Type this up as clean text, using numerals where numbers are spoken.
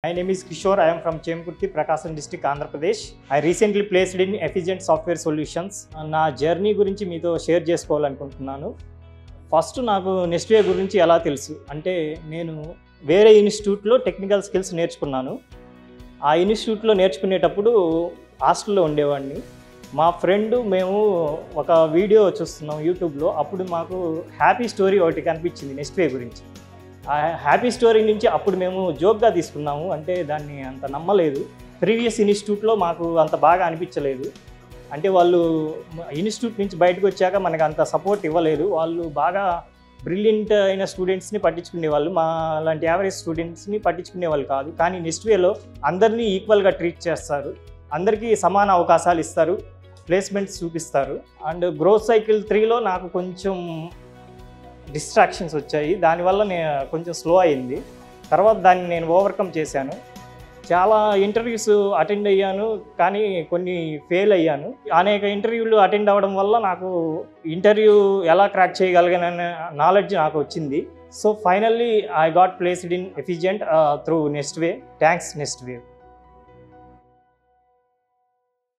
My name is Kishore. I am from Chemkurti, Prakasam district, Andhra Pradesh. I recently placed in Efficient Software Solutions. నా journey గురించి మీతో share చేసుకోవాలనుకుంటున్నాను. First నాకు నెస్ట్వే గురించి ఎలా తెలుసు అంటే నేను వేరే ఇన్స్టిట్యూట్లో టెక్నికల్ స్కిల్స్ నేర్చుకున్నాను. ఆ ఇన్స్టిట్యూట్లో నేర్చుకునేటప్పుడు హాస్టల్లో ఉండేవాడిని. మా ఫ్రెండ్ మేము ఒక వీడియో చూస్తున్నాం యూట్యూబ్లో. అప్పుడు మాకు హ్యాపీ స్టోరీ ఒకటి కనిపించింది నెస్ట్వే గురించి. ఆ హ్యాపీ స్టోరీ నుంచి అప్పుడు మేము జోక్గా తీసుకున్నాము. అంటే దాన్ని అంత నమ్మలేదు. ప్రీవియస్ ఇన్స్టిట్యూట్లో మాకు అంత బాగా అనిపించలేదు. అంటే వాళ్ళు ఇన్స్టిట్యూట్ నుంచి బయటకు వచ్చాక మనకు అంత సపోర్ట్ ఇవ్వలేదు. వాళ్ళు బాగా బ్రిలియంట్ అయిన స్టూడెంట్స్ని పట్టించుకునేవాళ్ళు, మా లాంటి యావరేజ్ స్టూడెంట్స్ని పట్టించుకునేవాళ్ళు కాదు. కానీ నెస్ట్వేలో అందరినీ ఈక్వల్గా ట్రీట్ చేస్తారు, అందరికీ సమాన అవకాశాలు ఇస్తారు, ప్లేస్మెంట్స్ చూపిస్తారు. అండ్ గ్రోత్ సైకిల్ 3లో నాకు కొంచెం డిస్ట్రాక్షన్స్ వచ్చాయి. దానివల్ల నేను కొంచెం స్లో అయింది. తర్వాత దాన్ని నేను ఓవర్కమ్ చేశాను. చాలా ఇంటర్వ్యూస్ అటెండ్ అయ్యాను, కానీ కొన్ని ఫెయిల్ అయ్యాను. అనేక ఇంటర్వ్యూలు అటెండ్ అవ్వడం వల్ల నాకు ఇంటర్వ్యూ ఎలా క్రాక్ చేయగలిగాననే నాలెడ్జ్ నాకు వచ్చింది. So finally I got placed in efficient through Nestway. Thanks నెస్ట్వే.